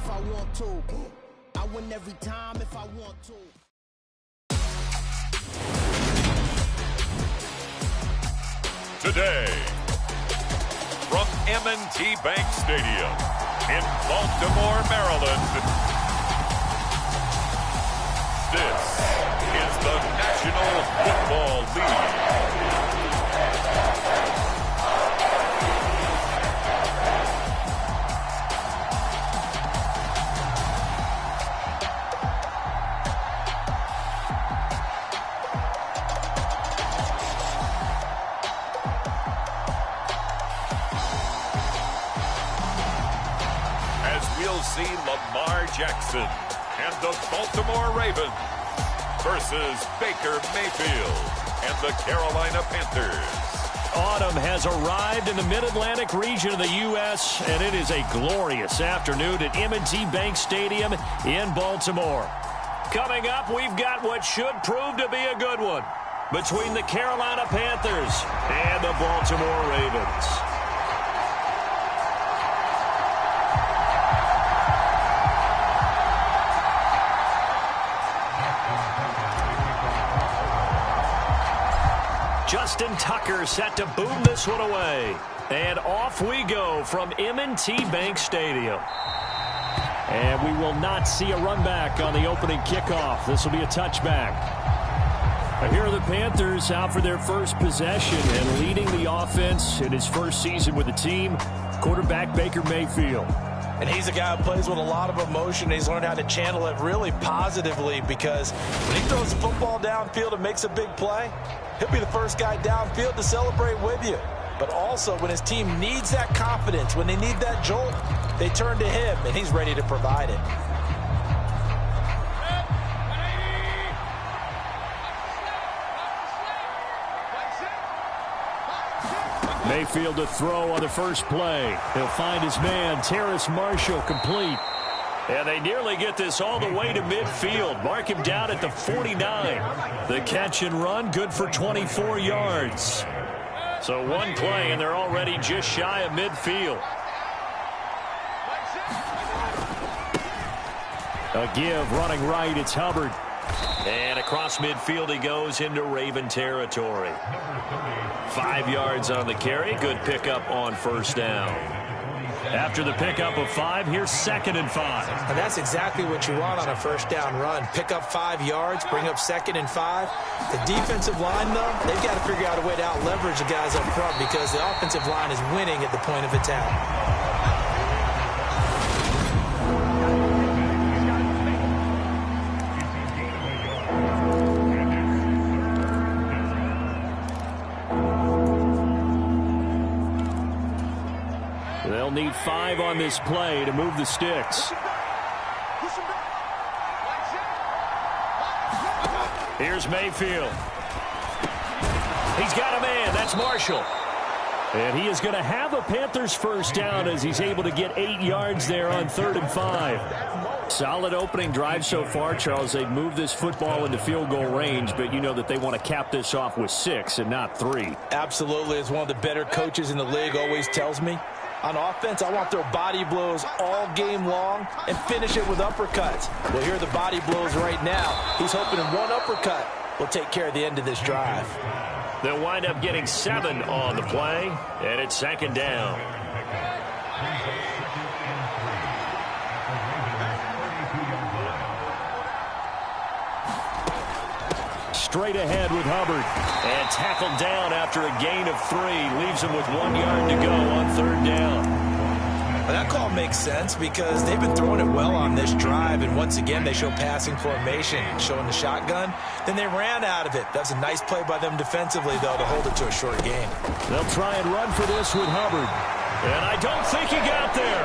if I want to. I win every time if I want to. Today, from M&T Bank Stadium in Baltimore, Maryland, this is the National Football League. We'll see Lamar Jackson and the Baltimore Ravens versus Baker Mayfield and the Carolina Panthers. Autumn has arrived in the Mid-Atlantic region of the U.S., and it is a glorious afternoon at M&T Bank Stadium in Baltimore. Coming up, we've got what should prove to be a good one between the Carolina Panthers and the Baltimore Ravens. Justin Tucker set to boom this one away. And off we go from M&T Bank Stadium. And we will not see a run back on the opening kickoff. This will be a touchback. Here are the Panthers out for their first possession and leading the offense in his first season with the team, quarterback Baker Mayfield. And he's a guy who plays with a lot of emotion. He's learned how to channel it really positively because when he throws the football downfield and makes a big play, he'll be the first guy downfield to celebrate with you. But also when his team needs that confidence, when they need that jolt, they turn to him, and he's ready to provide it. Mayfield to throw on the first play. He'll find his man, Terrace Marshall, complete. And they nearly get this all the way to midfield. Mark him down at the 49. The catch and run, good for 24 yards. So one play, and they're already just shy of midfield. A give, running right, it's Hubbard. And across midfield he goes into Raven territory. 5 yards on the carry. Good pickup on first down. After the pickup of 5, here's 2nd and 5. And that's exactly what you want on a first down run. Pick up 5 yards, bring up 2nd and 5. The defensive line, though, they've got to figure out a way to out-leverage the guys up front because the offensive line is winning at the point of attack. They'll need 5 on this play to move the sticks. Here's Mayfield. He's got a man. That's Marshall. And he is going to have a Panthers first down as he's able to get 8 yards there on 3rd and 5. Solid opening drive so far, Charles. They've moved this football into field goal range, but you know that they want to cap this off with 6 and not 3. Absolutely. As one of the better coaches in the league always tells me, on offense, I want to throw body blows all game long and finish it with uppercuts. Well, here are the body blows right now. He's hoping one uppercut will take care of the end of this drive. They'll wind up getting 7 on the play, and it's 2nd down. Straight ahead with Hubbard. And tackled down after a gain of 3. Leaves him with 1 yard to go on 3rd down. Well, that call makes sense because they've been throwing it well on this drive. And once again, they show passing formation, showing the shotgun. Then they ran out of it. That's a nice play by them defensively, though, to hold it to a short game. They'll try and run for this with Hubbard. And I don't think he got there.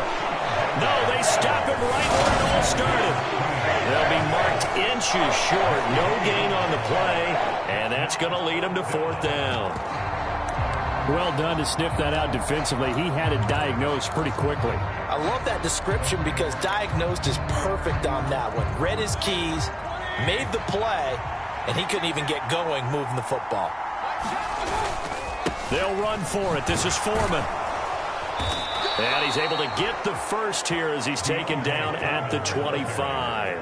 No, they stop him right where it all started. They'll be marked inches short. No gain on the play, and that's going to lead him to 4th down. Well done to sniff that out defensively. He had it diagnosed pretty quickly. I love that description because diagnosed is perfect on that one. Read his keys, made the play, and he couldn't even get going moving the football. They'll run for it. This is Foreman. And he's able to get the first here as he's taken down at the 25.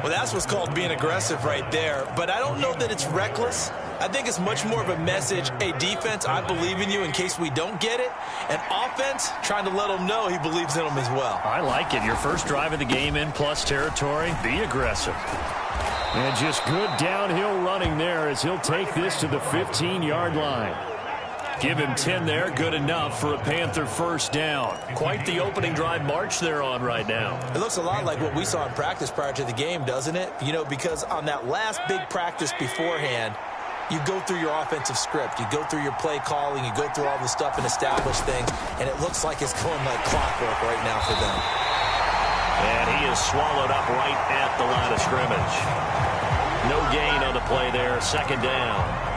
Well, that's what's called being aggressive right there. But I don't know that it's reckless. I think it's much more of a message, hey, defense, I believe in you in case we don't get it. And offense, trying to let them know he believes in them as well. I like it. Your first drive of the game in plus territory, be aggressive. And just good downhill running there as he'll take this to the 15-yard line. Give him 10 there, good enough for a Panther first down. Quite the opening drive march they're on right now. It looks a lot like what we saw in practice prior to the game, doesn't it? You know, because on that last big practice beforehand, you go through your offensive script. You go through your play calling. You go through all the stuff and establish things. And it looks like it's going like clockwork right now for them. And he is swallowed up right at the line of scrimmage. No gain on the play there, second down.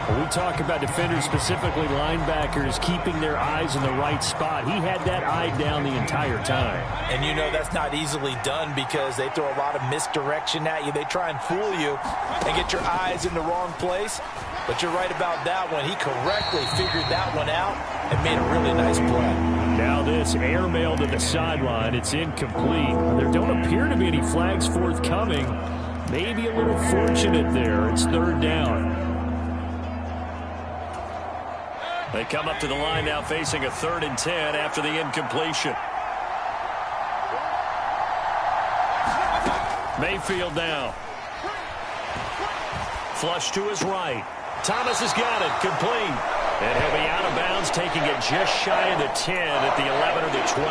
When we talk about defenders, specifically linebackers, keeping their eyes in the right spot, he had that eye down the entire time. And you know that's not easily done because they throw a lot of misdirection at you. They try and fool you and get your eyes in the wrong place. But you're right about that one. He correctly figured that one out and made a really nice play. Now this airmail to the sideline. It's incomplete. There don't appear to be any flags forthcoming. Maybe a little fortunate there. It's third down. They come up to the line now facing a 3rd and 10 after the incompletion. Mayfield now. Flush to his right. Thomas has got it. Complete. And he'll be out of bounds, taking it just shy of the 10 at the 11 or the 12.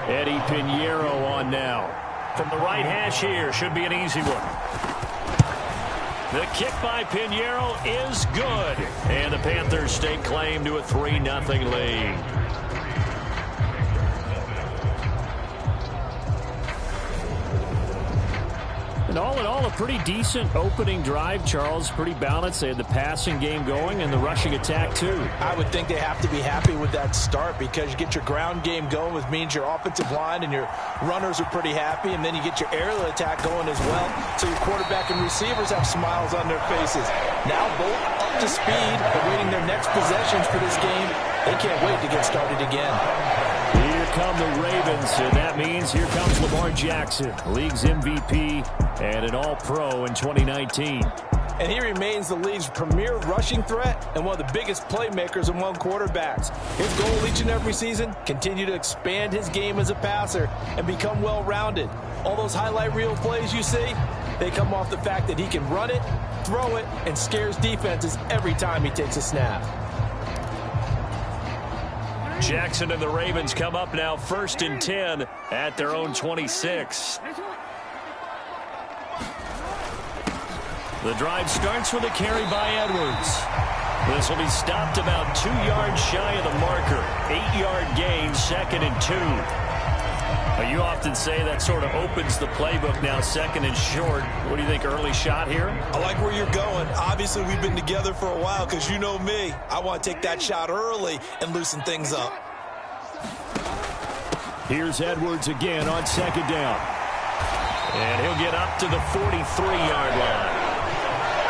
Eddie Pinheiro on now. From the right hash here. Should be an easy one. The kick by Pinheiro is good. And the Panthers stake claim to a 3-0 lead. And all in all, a pretty decent opening drive, Charles. Pretty balanced. They had the passing game going and the rushing attack, too. I would think they have to be happy with that start because you get your ground game going, which means your offensive line and your runners are pretty happy, and then you get your aerial attack going as well. So your quarterback and receivers have smiles on their faces. Now both up to speed, awaiting their next possessions for this game. They can't wait to get started again. Here come the Ravens, and that means here comes Lamar Jackson, league's MVP and an All-Pro in 2019. And he remains the league's premier rushing threat and one of the biggest playmakers among quarterbacks. His goal each and every season, continue to expand his game as a passer and become well-rounded. All those highlight reel plays you see, they come off the fact that he can run it, throw it, and scares defenses every time he takes a snap. Jackson and the Ravens come up now 1st and 10 at their own 26. The drive starts with a carry by Edwards. This will be stopped about 2 yards shy of the marker. 8-yard gain, 2nd and 2. You often say that sort of opens the playbook now, 2nd and short. What do you think, early shot here? I like where you're going. Obviously, we've been together for a while because you know me. I want to take that shot early and loosen things up. Here's Edwards again on 2nd down. And he'll get up to the 43-yard line.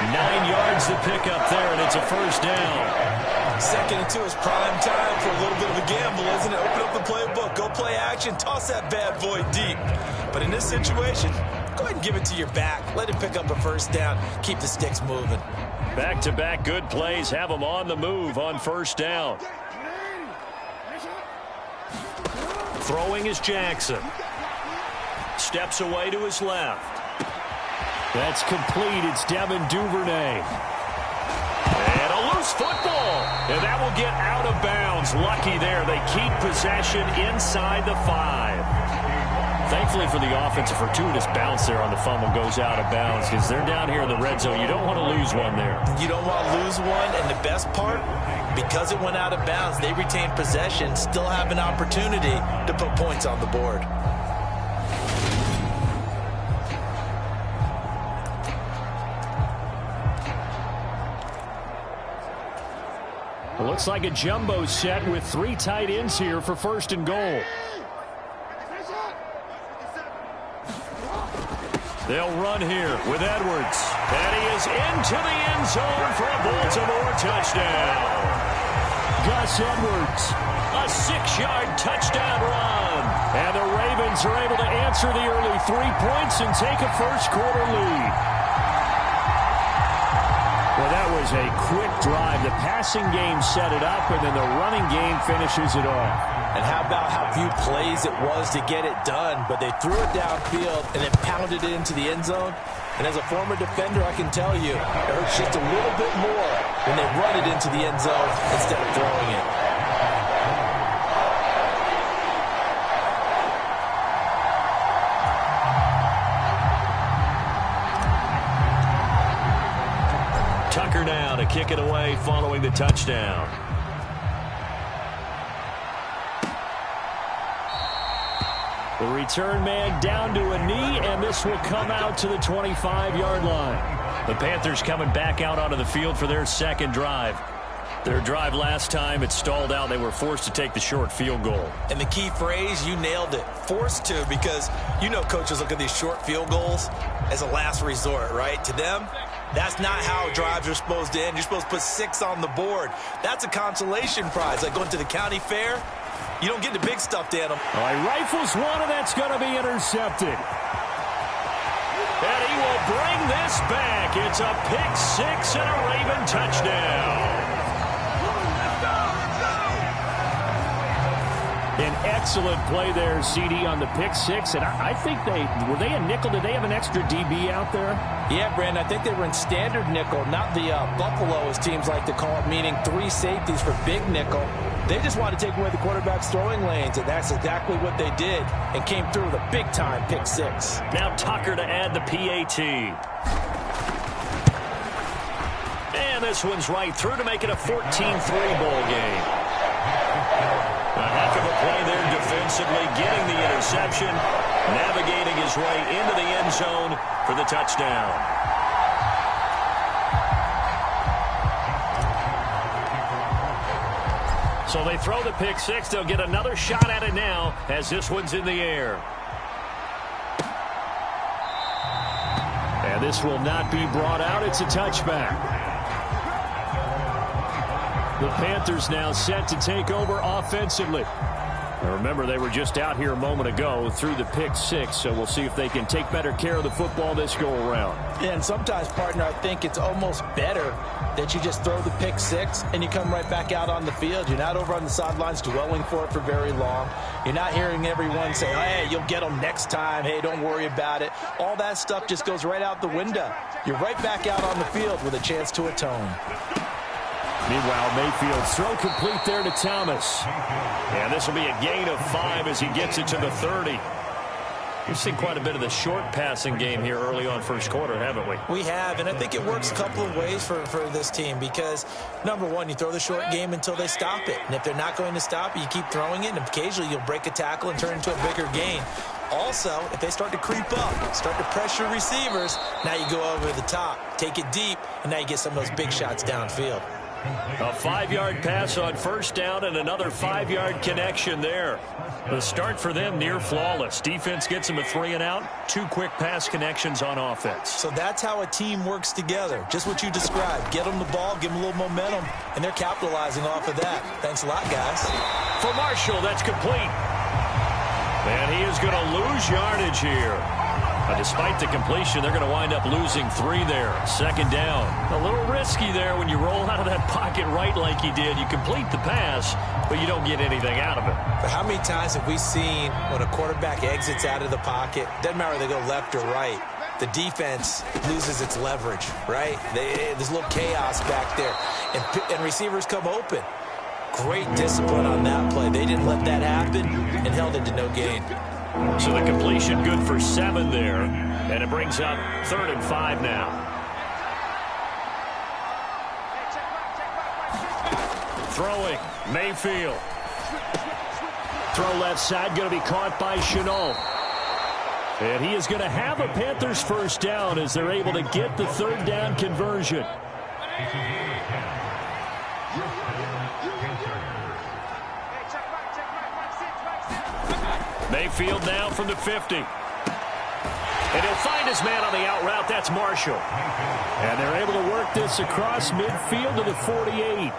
9 yards to pick up there, and it's a first down. 2nd and 2 is prime time for a little bit of a gamble, isn't it? Open up the playbook, go play action, toss that bad boy deep. But in this situation, go ahead and give it to your back. Let him pick up a first down. Keep the sticks moving. Back-to-back good plays have him on the move on first down. Throwing is Jackson. Steps away to his left. That's complete. It's Devin Duvernay. And a loose football. And that will get out of bounds. Lucky there. They keep possession inside the 5. Thankfully for the offense, a fortuitous bounce there on the fumble goes out of bounds because they're down here in the red zone. You don't want to lose one there. You don't want to lose one. And the best part, because it went out of bounds, they retain possession, still have an opportunity to put points on the board. Looks like a jumbo set with 3 tight ends here for 1st and goal. They'll run here with Edwards. And he is into the end zone for a Baltimore touchdown. Gus Edwards. A 6-yard touchdown run. And the Ravens are able to answer the early 3 points and take a first-quarter lead. Well, that was a quick drive. The passing game set it up, and then the running game finishes it off. And how about how few plays it was to get it done, but they threw it downfield and then pounded it into the end zone. And as a former defender, I can tell you, it hurts just a little bit more when they run it into the end zone instead of throwing it. Tucker now to kick it away following the touchdown. The return man down to a knee, and this will come out to the 25-yard line. The Panthers coming back out onto the field for their second drive. Their drive last time, it stalled out. They were forced to take the short field goal. And the key phrase, you nailed it. Forced to, because you know coaches look at these short field goals as a last resort, right? To them, that's not how drives are supposed to end. You're supposed to put 6 on the board. That's a consolation prize. Like going to the county fair, you don't get the big stuff, Dan. All right, rifles one, and that's going to be intercepted. And he will bring this back. It's a pick-6 and a Raven touchdown. An excellent play there, CD, on the pick-6. And I think were they a nickel? Did they have an extra DB out there? Yeah, Brandon, I think they were in standard nickel, not the Buffalo, as teams like to call it, meaning 3 safeties for big nickel. They just wanted to take away the quarterback's throwing lanes, and that's exactly what they did, and came through with a big-time pick-6. Now Tucker to add the PAT. And this one's right through to make it a 14-3 ball game. A heck of a play there defensively, getting the interception, navigating his way into the end zone for the touchdown. So they throw the pick-6. They'll get another shot at it now as this one's in the air. And this will not be brought out. It's a touchback. The Panthers now set to take over offensively. Now remember, they were just out here a moment ago through the pick-6, so we'll see if they can take better care of the football this go-around. And sometimes, partner, I think it's almost better that you just throw the pick-6 and you come right back out on the field. You're not over on the sidelines dwelling for it for very long. You're not hearing everyone say, oh, hey, you'll get them next time. Hey, don't worry about it. All that stuff just goes right out the window. You're right back out on the field with a chance to atone. Meanwhile, Mayfield's throw complete there to Thomas. And this will be a gain of 5 as he gets it to the 30. We've seen quite a bit of the short passing game here early on first quarter, haven't we? We have, and I think it works a couple of ways for this team because, number one, you throw the short game until they stop it. And if they're not going to stop it, you keep throwing it, and occasionally you'll break a tackle and turn it into a bigger gain. Also, if they start to creep up, start to pressure receivers, now you go over the top, take it deep, and now you get some of those big shots downfield. A 5-yard pass on first down and another 5-yard connection there. The start for them near flawless. Defense gets them a 3-and-out. 2 quick pass connections on offense. So that's how a team works together. Just what you described. Get them the ball, give them a little momentum, and they're capitalizing off of that. Thanks a lot, guys. For Marshall, that's complete. And he is going to lose yardage here. Despite the completion, they're going to wind up losing 3 there. Second down. A little risky there when you roll out of that pocket right like he did. You complete the pass, but you don't get anything out of it. But how many times have we seen when a quarterback exits out of the pocket, doesn't matter whether they go left or right, the defense loses its leverage, right? There's a little chaos back there, and receivers come open. Great discipline on that play. They didn't let that happen and held it to no gain. So the completion good for 7 there, and it brings up 3rd and 5 now. Throwing, Mayfield. Throw left side, going to be caught by Chenault. And he is going to have a Panthers first down as they're able to get the 3rd down conversion. Mayfield now from the 50. And he'll find his man on the out route. That's Marshall. And they're able to work this across midfield to the 48.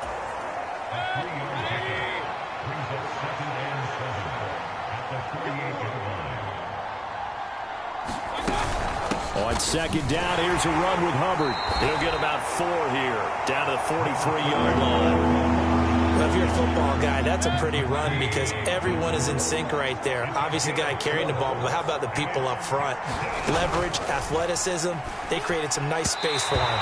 On second down, here's a run with Hubbard. He'll get about 4 here, down to the 43-yard line. Well, if you're a football guy, that's a pretty run because everyone is in sync right there. Obviously, the guy carrying the ball, but how about the people up front? Leverage, athleticism, they created some nice space for him.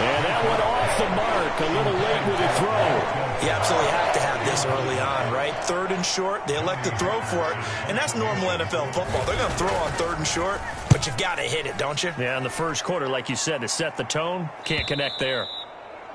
And that one off the mark, a little late with a throw. You absolutely have to have this early on, right? 3rd and short, they elect to throw for it, and that's normal NFL football. They're going to throw on 3rd and short, but you got to hit it, don't you? Yeah, in the first quarter, like you said, to set the tone, can't connect there.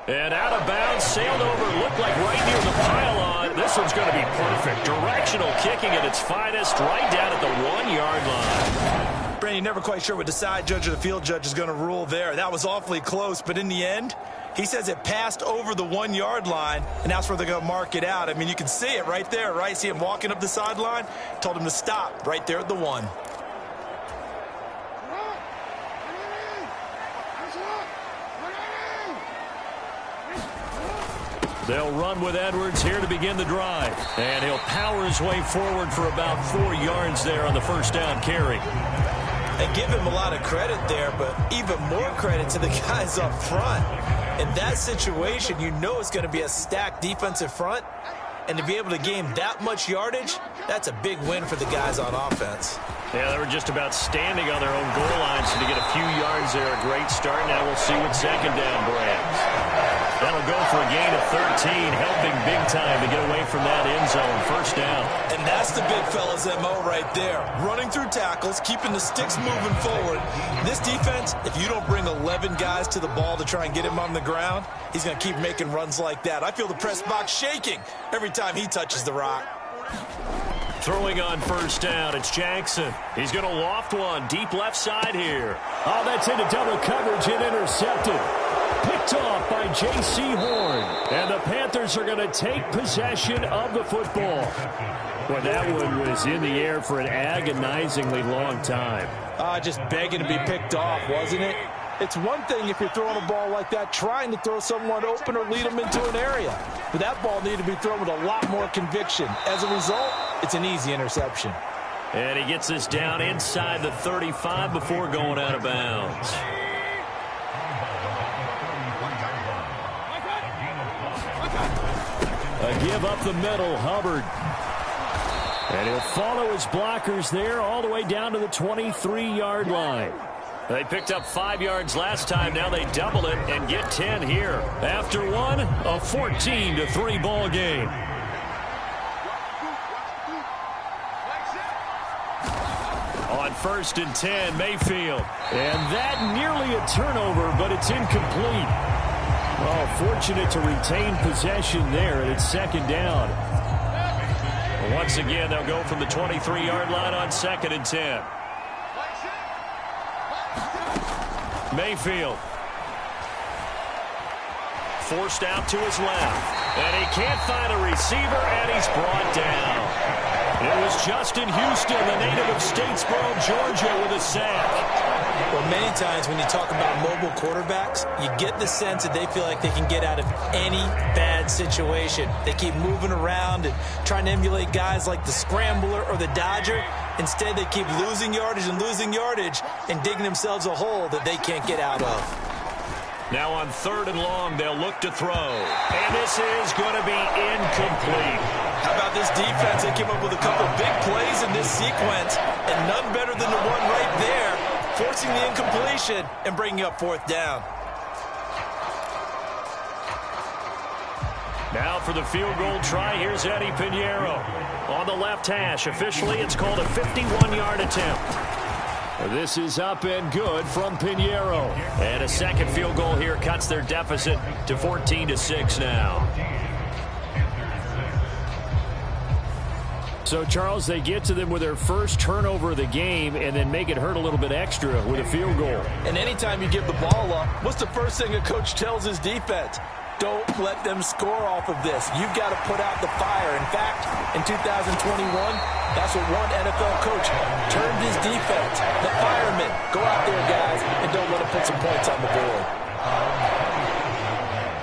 And out of bounds, sailed over, looked like right near the pylon. This one's going to be perfect. Directional kicking at its finest, right down at the 1-yard line. Brandon, never quite sure what the side judge or the field judge is going to rule there. That was awfully close, but in the end, he says it passed over the 1-yard line, and that's where they're going to mark it out. I mean, you can see it right there, right? See him walking up the sideline? Told him to stop right there at the 1. They'll run with Edwards here to begin the drive. And he'll power his way forward for about 4 yards there on the first down carry. And give him a lot of credit there, but even more credit to the guys up front. In that situation, you know it's going to be a stacked defensive front. And to be able to gain that much yardage, that's a big win for the guys on offense. Yeah, they were just about standing on their own goal line, so to get a few yards there, a great start. Now we'll see what second down brings. That'll go for a gain of 13, helping big time to get away from that end zone. First down. And that's the big fella's MO right there. Running through tackles, keeping the sticks moving forward. This defense, if you don't bring 11 guys to the ball to try and get him on the ground, he's going to keep making runs like that. I feel the press box shaking every time he touches the rock. Throwing on first down, it's Jackson. He's going to loft one, deep left side here. Oh, that's into double coverage and intercepted. Picked off by J.C. Horn. And the Panthers are going to take possession of the football. Well, that one was in the air for an agonizingly long time. Just begging to be picked off, wasn't it? It's one thing if you're throwing a ball like that, trying to throw someone open or lead them into an area. But that ball needed to be thrown with a lot more conviction. As a result, it's an easy interception. And he gets this down inside the 35 before going out of bounds. A give up the middle, Hubbard. And he'll follow his blockers there all the way down to the 23-yard line. They picked up 5 yards last time. Now they double it and get 10 here. After one, a 14-3 ball game. On 1st and 10, Mayfield. And that nearly a turnover, but it's incomplete. Oh, fortunate to retain possession there, and it's second down. Once again, they'll go from the 23-yard line on 2nd and 10. Mayfield. Forced out to his left. And he can't find a receiver, and he's brought down. It was Justin Houston, the native of Statesboro, Georgia, with a sack. Well, many times when you talk about mobile quarterbacks, you get the sense that they feel like they can get out of any bad situation. They keep moving around and trying to emulate guys like the Scrambler or the Dodger. Instead, they keep losing yardage and digging themselves a hole that they can't get out of. Now on 3rd and long, they'll look to throw. And this is going to be incomplete. How about this defense? They came up with a couple big plays in this sequence, and none better than the one right there, forcing the incompletion and bringing up 4th down. Now for the field goal try, here's Eddie Pinheiro. On the left hash, officially it's called a 51-yard attempt. This is up and good from Pinheiro. And a second field goal here cuts their deficit to 14-6 now. So, Charles, they get to them with their first turnover of the game and then make it hurt a little bit extra with a field goal. And anytime you give the ball up, what's the first thing a coach tells his defense? Don't let them score off of this. You've got to put out the fire. In fact, in 2021, that's what one NFL coach termed his defense. The firemen. Go out there, guys, and don't let them put some points on the board.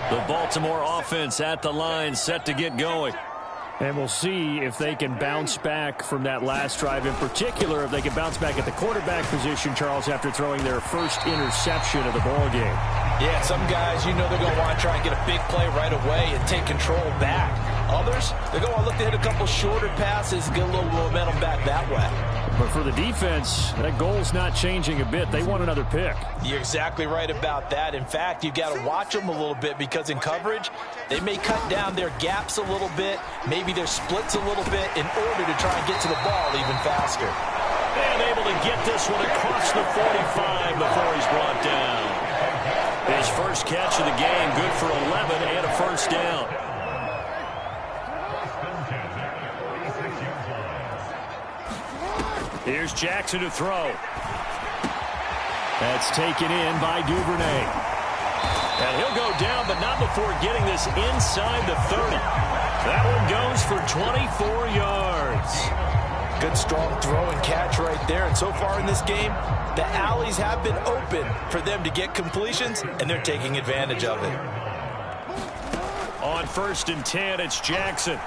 The Baltimore offense at the line, set to get going. And we'll see if they can bounce back from that last drive. In particular, if they can bounce back at the quarterback position, Charles, after throwing their first interception of the ball game. Yeah, some guys, you know they're going to want to try and get a big play right away and take control back. Others, they're going to look to hit a couple shorter passes and get a little momentum back that way. But for the defense, that goal's not changing a bit. They want another pick. You're exactly right about that. In fact, you've got to watch them a little bit because in coverage, they may cut down their gaps a little bit, maybe their splits a little bit in order to try and get to the ball even faster. And able to get this one across the 45 before he's brought down. His first catch of the game, good for 11 and a first down. Here's Jackson to throw. That's taken in by Duvernay. And he'll go down, but not before getting this inside the 30. That one goes for 24 yards. Good strong throw and catch right there. And so far in this game, the alleys have been open for them to get completions, and they're taking advantage of it. On 1st and 10, it's Jackson.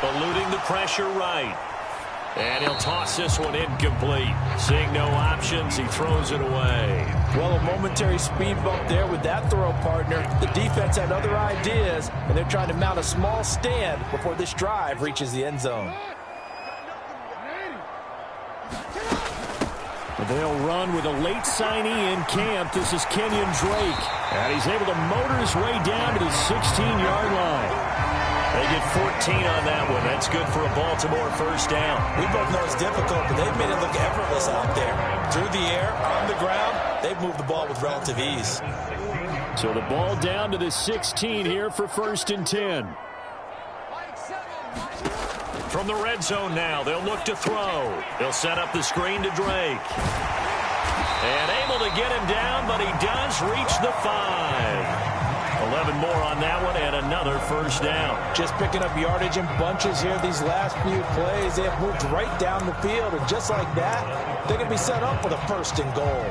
Eluding the pressure right. And he'll toss this one incomplete. Seeing no options, he throws it away. Well, a momentary speed bump there with that throw, partner. The defense had other ideas, and they're trying to mount a small stand before this drive reaches the end zone. They'll run with a late signee in camp. This is Kenyon Drake. And he's able to motor his way down to the 16-yard line. They get 14 on that one. That's good for a Baltimore first down. We both know it's difficult, but they've made it look effortless out there. Through the air, on the ground, they've moved the ball with relative ease. So the ball down to the 16 here for 1st and 10. From the red zone now, they'll look to throw. They'll set up the screen to Drake. And able to get him down, but he does reach the 5. 11 more on that one and another first down. Just picking up yardage in bunches here these last few plays. They have moved right down the field, and just like that, they're going to be set up for the 1st and goal.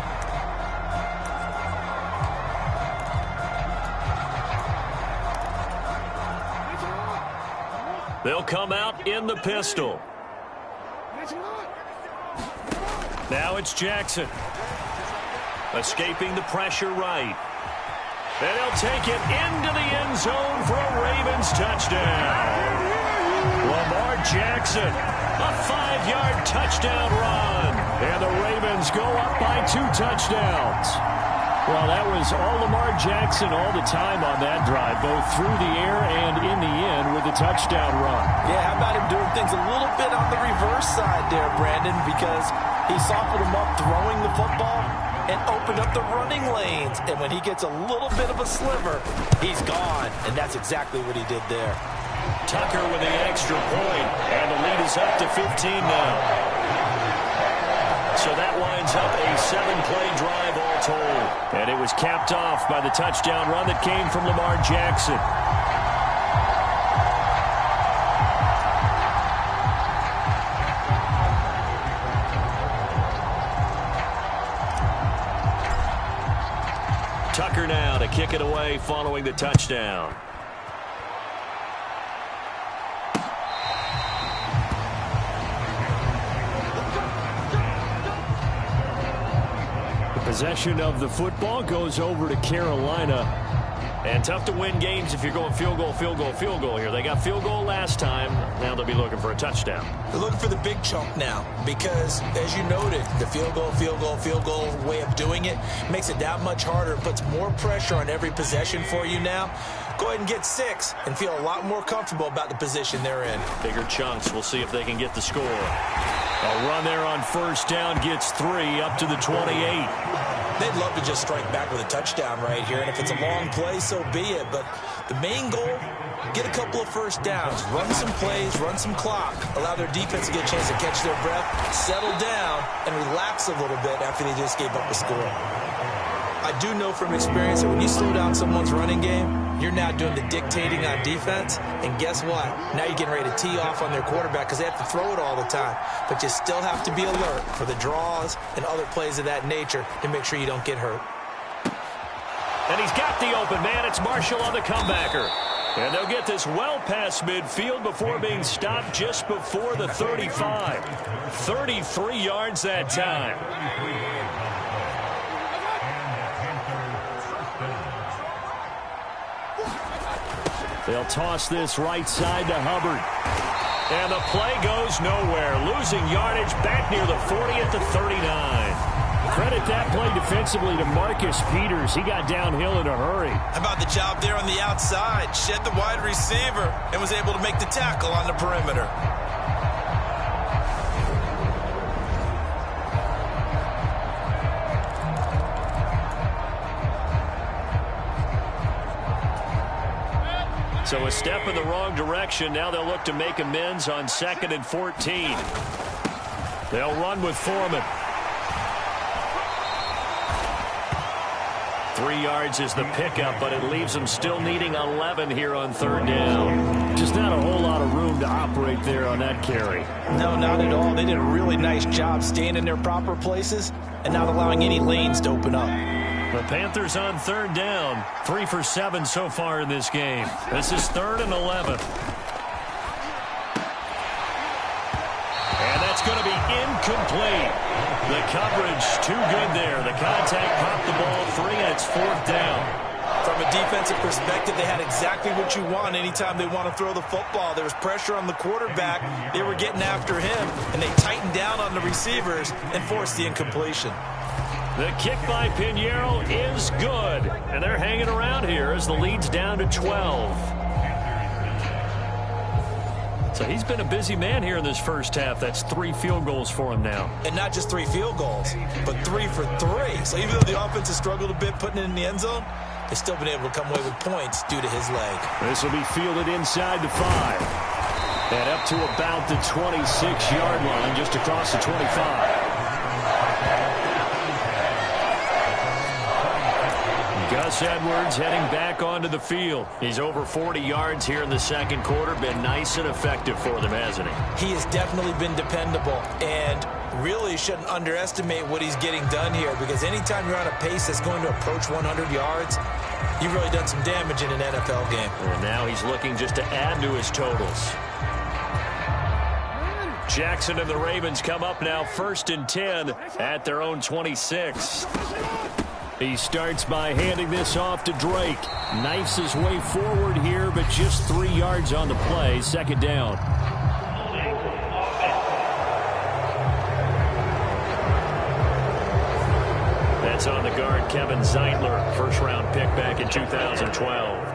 They'll come out in the pistol. Now it's Jackson. Escaping the pressure right. And he'll take it into the end zone for a Ravens touchdown. Lamar Jackson, a 5-yard touchdown run. And the Ravens go up by 2 touchdowns. Well, that was all Lamar Jackson all the time on that drive, both through the air and in the end with a touchdown run. Yeah, how about him doing things a little bit on the reverse side there, Brandon, because he softened him up throwing the football and opened up the running lanes. And when he gets a little bit of a sliver, he's gone. And that's exactly what he did there. Tucker with the extra point, and the lead is up to 15 now. So that winds up a 7-play drive all told. And it was capped off by the touchdown run that came from Lamar Jackson. Tucker now to kick it away following the touchdown. The possession of the football goes over to Carolina. And tough to win games if you're going field goal, field goal, field goal here. They got field goal last time. Now they'll be looking for a touchdown. They're looking for the big chunk now because, as you noted, the field goal way of doing it makes it that much harder. It puts more pressure on every possession for you now. Go ahead and get 6 and feel a lot more comfortable about the position they're in. Bigger chunks. We'll see if they can get the score. A run there on first down gets 3 up to the 28. They'd love to just strike back with a touchdown right here, and if it's a long play, so be it. But the main goal, get a couple of first downs, run some plays, run some clock, allow their defense to get a chance to catch their breath, settle down, and relax a little bit after they just gave up a score. I do know from experience that when you slow down someone's running game, you're now doing the dictating on defense, and guess what? Now you're getting ready to tee off on their quarterback because they have to throw it all the time. But you still have to be alert for the draws and other plays of that nature to make sure you don't get hurt. And he's got the open man. It's Marshall on the comebacker. And they'll get this well past midfield before being stopped just before the 35. 33 yards that time. They'll toss this right side to Hubbard. And the play goes nowhere. Losing yardage back near the 40 at the 39. Credit that play defensively to Marcus Peters. He got downhill in a hurry. How about the job there on the outside? Shed the wide receiver and was able to make the tackle on the perimeter. So a step in the wrong direction. Now they'll look to make amends on 2nd and 14. They'll run with Foreman. 3 yards is the pickup, but it leaves them still needing 11 here on 3rd down. Just not a whole lot of room to operate there on that carry. No, not at all. They did a really nice job staying in their proper places and not allowing any lanes to open up. The Panthers on 3rd down. 3 for 7 so far in this game. This is 3rd and 11. And that's going to be incomplete. The coverage too good there. The contact popped the ball free, and it's 4th down. From a defensive perspective, they had exactly what you want anytime they want to throw the football. There was pressure on the quarterback. They were getting after him, and they tightened down on the receivers and forced the incompletion. The kick by Pinheiro is good, and they're hanging around here as the lead's down to 12. So he's been a busy man here in this first half. That's 3 field goals for him now. And not just 3 field goals, but 3 for 3. So even though the offense has struggled a bit putting it in the end zone, they've still been able to come away with points due to his leg. This will be fielded inside the 5. And up to about the 26-yard line, just across the 25. Gus Edwards heading back onto the field. He's over 40 yards here in the 2nd quarter. Been nice and effective for them, hasn't he? He has definitely been dependable, and really shouldn't underestimate what he's getting done here, because anytime you're on a pace that's going to approach 100 yards, you've really done some damage in an NFL game. And now he's looking just to add to his totals. Jackson and the Ravens come up now 1st and 10 at their own 26. He starts by handing this off to Drake. Knifes his way forward here, but just 3 yards on the play. 2nd down. That's on the guard, Kevin Zeitler. First-round pick back in 2012.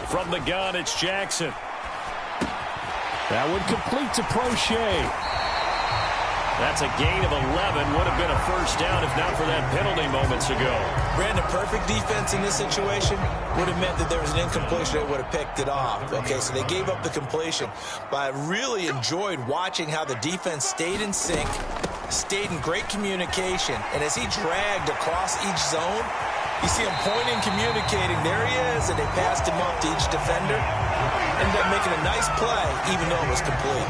From the gun, it's Jackson. That one complete to Prochet. That's a gain of 11. Would have been a 1st down if not for that penalty moments ago. Brandon, perfect defense in this situation would have meant that there was an incompletion. They would have picked it off. Okay, so they gave up the completion. But I really enjoyed watching how the defense stayed in sync, stayed in great communication. And as he dragged across each zone, you see him pointing, communicating. There he is, and they passed him up to each defender. Ended up making a nice play, even though it was complete.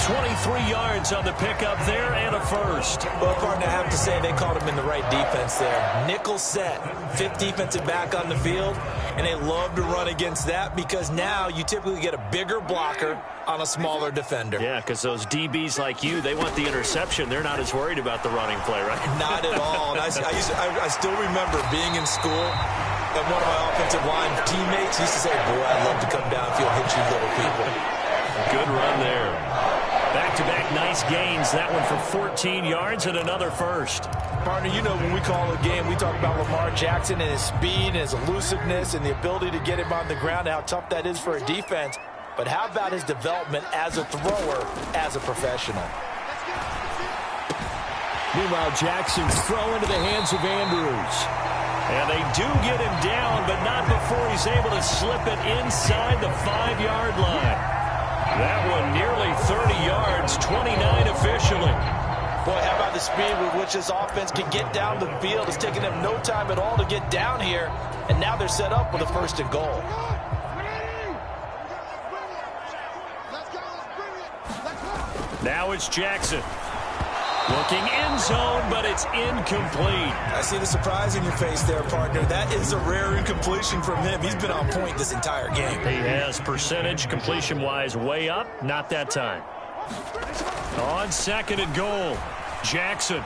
23 yards on the pickup there and a 1st. Well, partner, I have to say they called him in the right defense there. Nickel set, 5th defensive back on the field, and they love to run against that because now you typically get a bigger blocker on a smaller defender. Yeah, because those DBs like you, they want the interception. They're not as worried about the running play, right? Not at all. And I still remember being in school, and one of my offensive line teammates used to say, boy, I'd love to come downfield, hit you little people. Good run there. Back-to-back nice gains. That one for 14 yards and another 1st. Partner, you know when we call a game, we talk about Lamar Jackson and his speed and his elusiveness and the ability to get him on the ground and how tough that is for a defense. But how about his development as a thrower, as a professional? Meanwhile, Jackson's throw into the hands of Andrews. And they do get him down, but not before he's able to slip it inside the 5-yard line. That one nearly 30 yards, 29 officially. Boy, how about the speed with which this offense can get down the field? It's taking them no time at all to get down here, and now they're set up with a 1st and goal. Now it's Jackson. Looking end zone, but it's incomplete. I see the surprise in your face there, partner. That is a rare incompletion from him. He's been on point this entire game. He has percentage completion-wise way up. Not that time. On 2nd and goal, Jackson.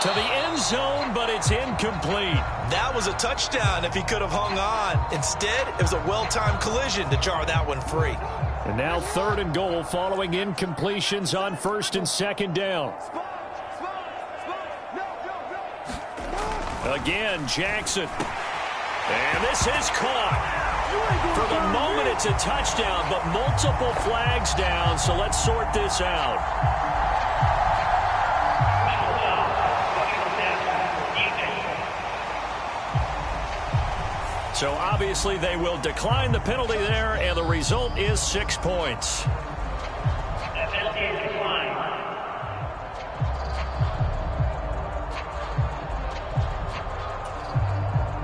To the end zone, but it's incomplete. That was a touchdown if he could have hung on. Instead, it was a well-timed collision to jar that one free. And now 3rd and goal following incompletions on 1st and 2nd down. Again, Jackson. And this is caught. For the moment, it's a touchdown, but multiple flags down, so let's sort this out. So obviously they will decline the penalty there, and the result is 6 points.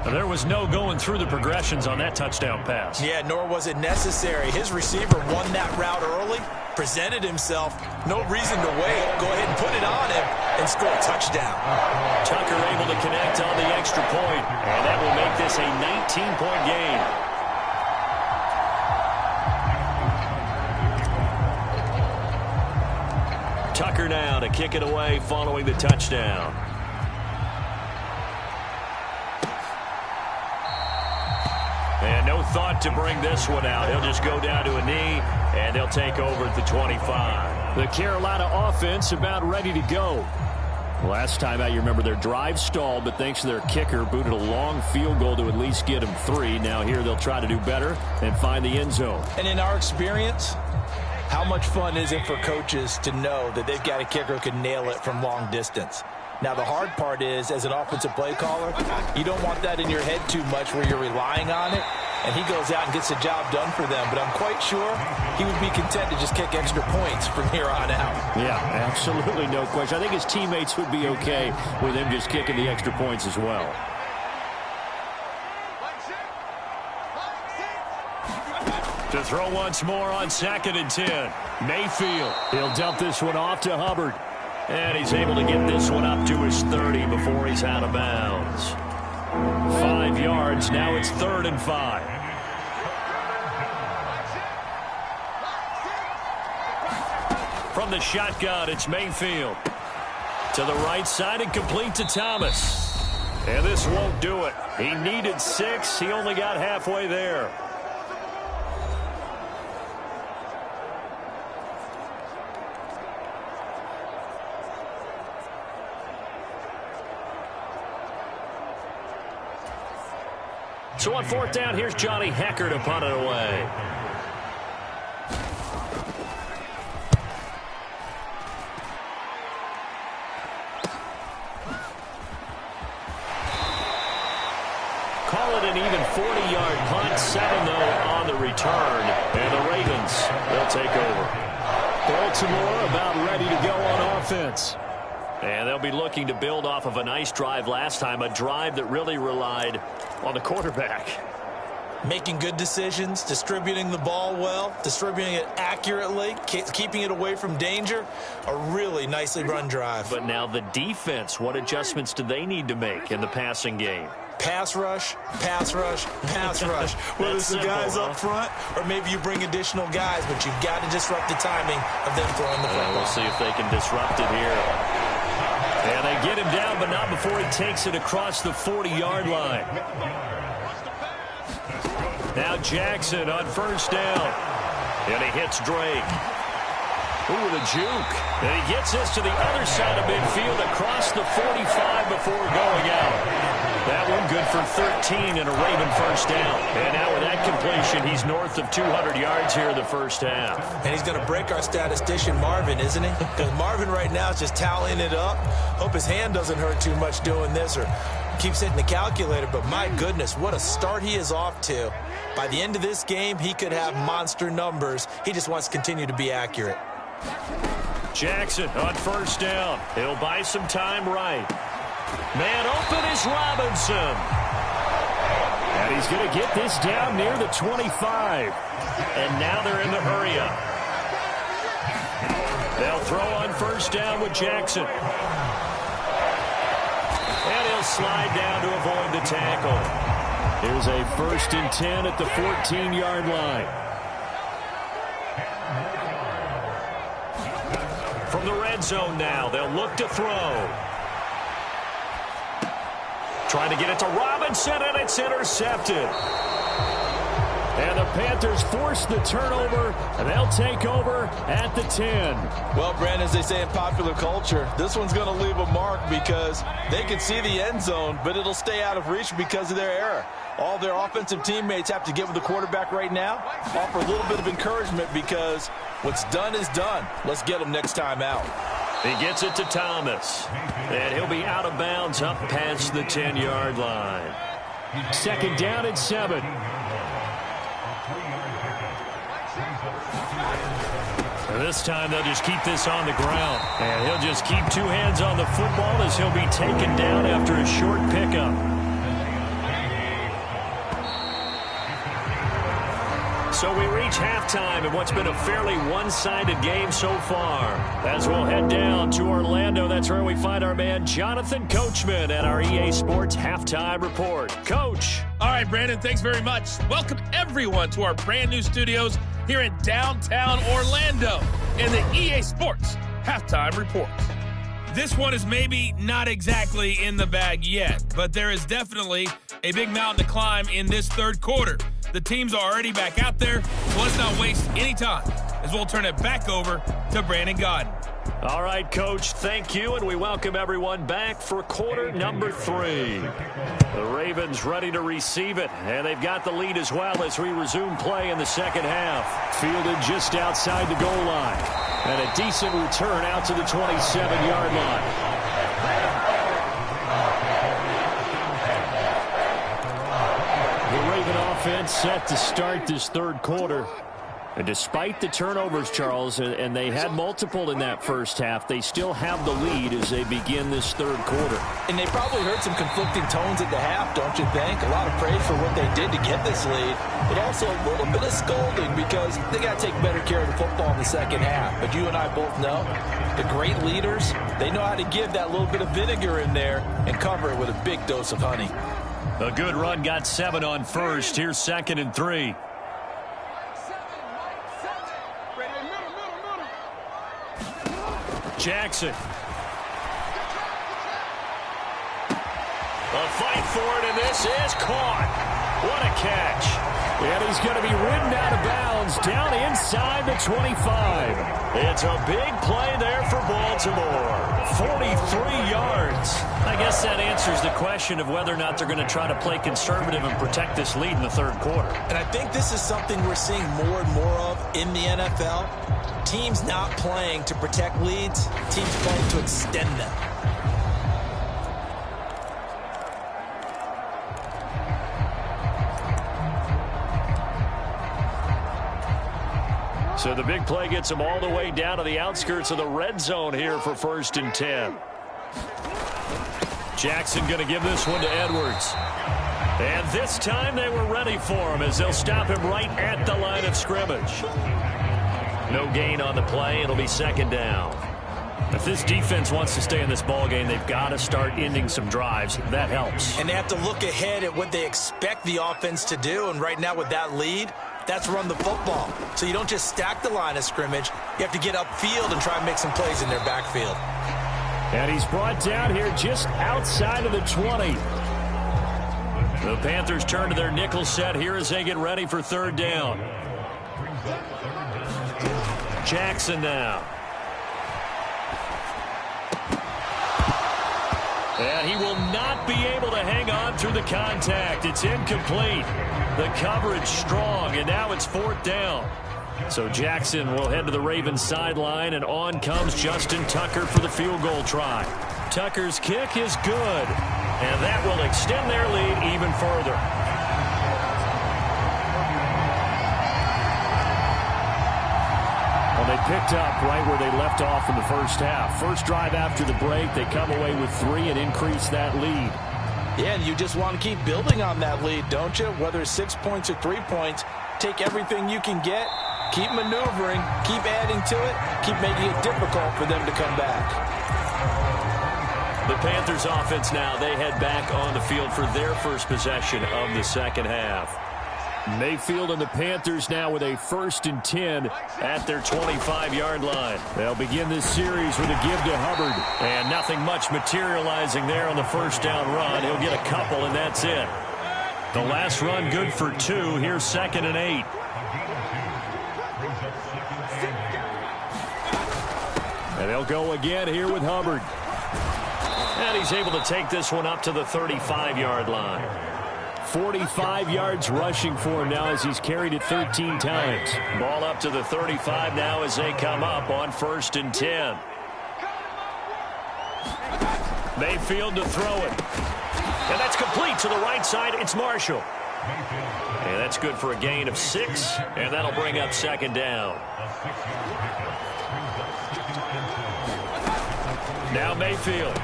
There was no going through the progressions on that touchdown pass. Yeah, nor was it necessary. His receiver won that route early, presented himself. No reason to wait. Go ahead and put it on him and score a touchdown. Tucker able to connect on the extra point, and that will make this a 19-point game. Tucker now to kick it away following the touchdown. And no thought to bring this one out. He'll just go down to a knee, and they'll take over at the 25. The Carolina offense about ready to go. Last time out, you remember their drive stalled, but thanks to their kicker, booted a long field goal to at least get them 3. Now here they'll try to do better and find the end zone. And in our experience, how much fun is it for coaches to know that they've got a kicker who can nail it from long distance? Now, the hard part is, as an offensive play caller, you don't want that in your head too much where you're relying on it, and he goes out and gets the job done for them. But I'm quite sure he would be content to just kick extra points from here on out. Yeah, absolutely no question. I think his teammates would be okay with him just kicking the extra points as well. To throw once more on 2nd and 10. Mayfield. He'll dump this one off to Hubbard. And he's able to get this one up to his 30 before he's out of bounds. 5 yards. Now it's 3rd and 5. From the shotgun, it's Mayfield. To the right side and complete to Thomas. And this won't do it. He needed 6. He only got halfway there. So on 4th down, here's Johnny Hecker to punt it away. Call it an even 40-yard punt. 7, though, on the return. And the Ravens, they'll take over. Baltimore about ready to go on offense. And they'll be looking to build off of a nice drive last time, a drive that really relied on the quarterback. Making good decisions, distributing the ball well, distributing it accurately, keeping it away from danger. A really nicely run drive. But now the defense, what adjustments do they need to make in the passing game? Pass rush, pass rush, pass rush. Whether it's the guys up front or maybe you bring additional guys, but you've got to disrupt the timing of them throwing the football. We'll see if they can disrupt it here. And they get him down, but not before he takes it across the 40-yard line. Now Jackson on 1st down. And he hits Drake. Ooh, the juke. And he gets this to the other side of midfield across the 45 before going out. That one good for 13 and a Raven 1st down. And now with that completion, he's north of 200 yards here in the 1st half. And he's going to break our statistician Marvin, isn't he? Because Marvin right now is just tallying it up. Hope his hand doesn't hurt too much doing this or keeps hitting the calculator. But my goodness, what a start he is off to. By the end of this game, he could have monster numbers. He just wants to continue to be accurate. Jackson on first down. He'll buy some time right. Man open is Robinson. And he's going to get this down near the 25. And now they're in the hurry up. They'll throw on first down with Jackson. And he'll slide down to avoid the tackle. Here's a 1st and 10 at the 14-yard line. From the red zone now, they'll look to throw. Trying to get it to Robinson, and it's intercepted. And the Panthers force the turnover, and they'll take over at the 10. Well, Brandon, as they say in popular culture, this one's going to leave a mark because they can see the end zone, but it'll stay out of reach because of their error. All their offensive teammates have to get with the quarterback right now, offer a little bit of encouragement because what's done is done. Let's get them next time out. He gets it to Thomas, and he'll be out of bounds up past the 10-yard line. 2nd down and 7. And this time they'll just keep this on the ground, and he'll just keep 2 hands on the football as he'll be taken down after a short pickup. So we reach halftime in what's been a fairly one-sided game so far. As we'll head down to Orlando, that's where we find our man Jonathan Coachman at our EA Sports Halftime Report. Coach. All right, Brandon, thanks very much. Welcome everyone to our brand new studios here in downtown Orlando in the EA Sports Halftime Report. This one is maybe not exactly in the bag yet, but there is definitely a big mountain to climb in this third quarter. The teams are already back out there, so let's not waste any time as we'll turn it back over to Brandon Godden. All right, Coach, thank you, and we welcome everyone back for quarter number 3. The Ravens ready to receive it, and they've got the lead as well as we resume play in the second half. Fielded just outside the goal line, and a decent return out to the 27-yard line. Offense set to start this third quarter. And despite the turnovers, Charles, and they had multiple in that first half, they still have the lead as they begin this third quarter. And they probably heard some conflicting tones at the half, don't you think? A lot of praise for what they did to get this lead, but also a little bit of scolding because they got to take better care of the football in the second half. But you and I both know the great leaders, they know how to give that little bit of vinegar in there and cover it with a big dose of honey. A good run, got 7 on first. Here's 2nd and 3. Jackson. A fight for it, and this is caught. What a catch. And he's going to be ridden out of bounds down inside the 25. It's a big play there for Baltimore. 43 yards. I guess that answers the question of whether or not they're going to try to play conservative and protect this lead in the third quarter. And I think this is something we're seeing more and more of in the NFL. Teams not playing to protect leads, teams playing to extend them. So the big play gets them all the way down to the outskirts of the red zone here for 1st and 10. Jackson going to give this one to Edwards. And this time they were ready for him as they'll stop him right at the line of scrimmage. No gain on the play. It'll be 2nd down. If this defense wants to stay in this ballgame, they've got to start ending some drives. That helps. And they have to look ahead at what they expect the offense to do. And right now with that lead, that's run the football. So you don't just stack the line of scrimmage. You have to get upfield and try and make some plays in their backfield. And he's brought down here just outside of the 20. The Panthers turn to their nickel set here as they get ready for 3rd down. Jackson now. And he will not be able to hang on through the contact. It's incomplete. The coverage strong, and now it's 4th down. So Jackson will head to the Ravens sideline, and on comes Justin Tucker for the field goal try. Tucker's kick is good, and that will extend their lead even further. Well, they picked up right where they left off in the first half. First drive after the break, they come away with 3 and increase that lead. Yeah, and you just want to keep building on that lead, don't you? Whether it's 6 points or 3 points, take everything you can get, keep maneuvering, keep adding to it, keep making it difficult for them to come back. The Panthers offense now, they head back on the field for their first possession of the second half. Mayfield and the Panthers now with a 1st and 10 at their 25-yard line. They'll begin this series with a give to Hubbard. And nothing much materializing there on the first down run. He'll get a couple, and that's it. The last run good for 2. Here's 2nd and 8. And they'll go again here with Hubbard. And he's able to take this one up to the 35-yard line. 45 yards rushing for him now as he's carried it 13 times. Ball up to the 35 now as they come up on 1st and 10. Mayfield to throw it. And that's complete to the right side. It's Marshall. And that's good for a gain of 6. And that'll bring up 2nd down. Now Mayfield.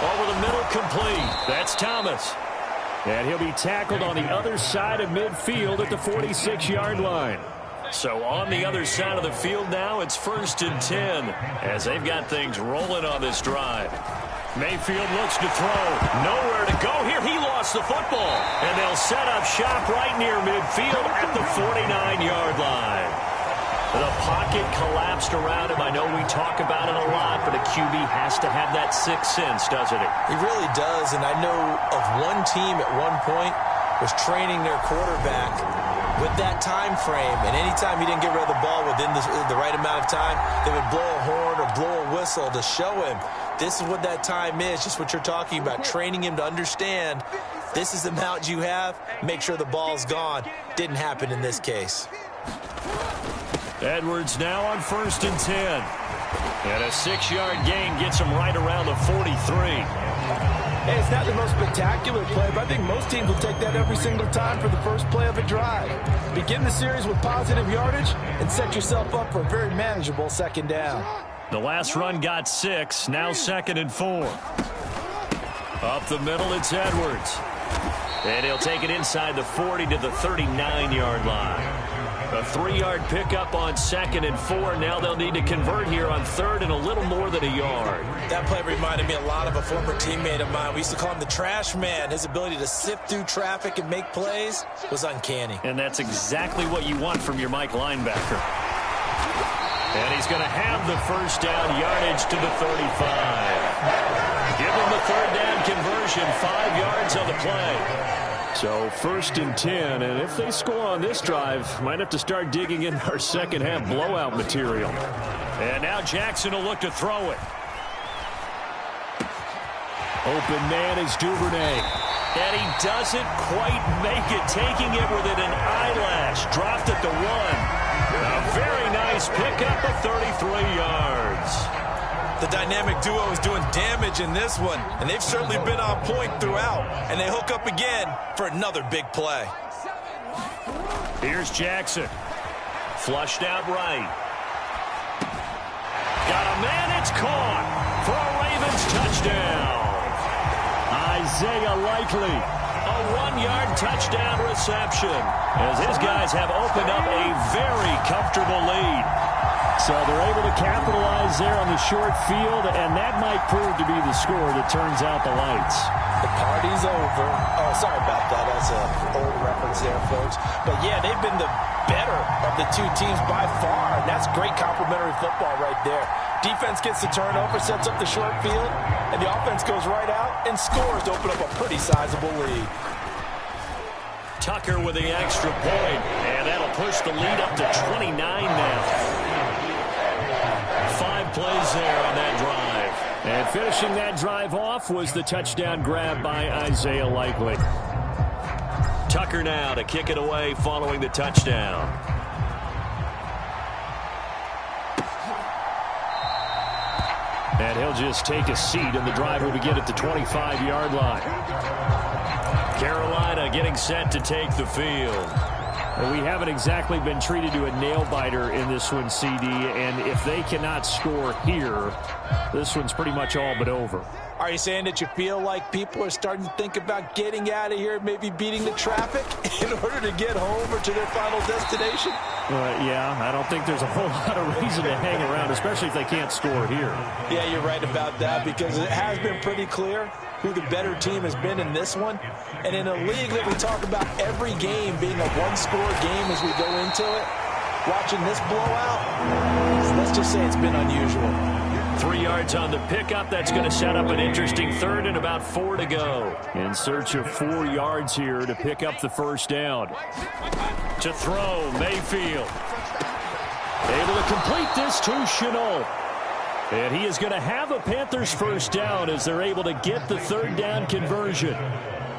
Over the middle, complete. That's Thomas. And he'll be tackled on the other side of midfield at the 46-yard line. So on the other side of the field now, it's 1st and 10 as they've got things rolling on this drive. Mayfield looks to throw. Nowhere to go here. He lost the football. And they'll set up shop right near midfield at the 49-yard line. The pocket collapsed around him. I know we talk about it a lot, but a QB has to have that sixth sense, doesn't it? He really does, and I know of one team at one point was training their quarterback with that time frame, and anytime he didn't get rid of the ball within the right amount of time, they would blow a horn or blow a whistle to show him this is what that time is, just what you're talking about, training him to understand this is the amount you have, make sure the ball's gone. Didn't happen in this case. Edwards now on 1st and 10. And a 6-yard gain gets him right around the 43. Hey, it's not the most spectacular play, but I think most teams will take that every single time for the first play of a drive. Begin the series with positive yardage and set yourself up for a very manageable 2nd down. The last run got 6, now 2nd and 4. Up the middle, it's Edwards. And he'll take it inside the 40 to the 39-yard line. A 3-yard pickup on 2nd and 4. Now they'll need to convert here on 3rd and a little more than a yard. That play reminded me a lot of a former teammate of mine. We used to call him the trash man. His ability to sift through traffic and make plays was uncanny. And that's exactly what you want from your Mike linebacker. And he's going to have the first down yardage to the 35. Give him the 3rd down conversion, 5 yards on the play. So 1st and 10, and if they score on this drive, might have to start digging in our second half blowout material. And now Jackson will look to throw it. Open man is Duvernay. And he doesn't quite make it, taking it within an eyelash. Dropped at the 1. A very nice pickup of 33 yards. The dynamic duo is doing damage in this one, and they've certainly been on point throughout, and they hook up again for another big play. Here's Jackson. Flushed out right. Got a man, it's caught for a Ravens touchdown. Isaiah Likely, a 1-yard touchdown reception, as his guys have opened up a very comfortable lead. So they're able to capitalize there on the short field, and that might prove to be the score that turns out the lights. The party's over. Oh, sorry about that. That's an old reference there, folks. But, yeah, they've been the better of the two teams by far, and that's great complimentary football right there. Defense gets the turnover, sets up the short field, and the offense goes right out and scores to open up a pretty sizable lead. Tucker with the extra point, and that'll push the lead up to 29 now. 5 plays there on that drive. And finishing that drive off was the touchdown grab by Isaiah Likely. Tucker now to kick it away following the touchdown. And he'll just take a seat, and the drive will begin at the 25-yard line. Carolina getting set to take the field. We haven't exactly been treated to a nail-biter in this one, CD, and if they cannot score here, this one's pretty much all but over. Are you saying that you feel like people are starting to think about getting out of here, maybe beating the traffic in order to get home or to their final destination? Yeah, I don't think there's a whole lot of reason to hang around, especially if they can't score here. Yeah, you're right about that, because it has been pretty clear who the better team has been in this one. And in a league that we talk about every game being a one-score game as we go into it, watching this blowout, let's just say it's been unusual. 3 yards on the pickup. That's going to set up an interesting third and about 4 to go. In search of 4 yards here to pick up the first down. To throw, Mayfield. Able to complete this to Shenault. And he is going to have a Panthers first down as they're able to get the third down conversion.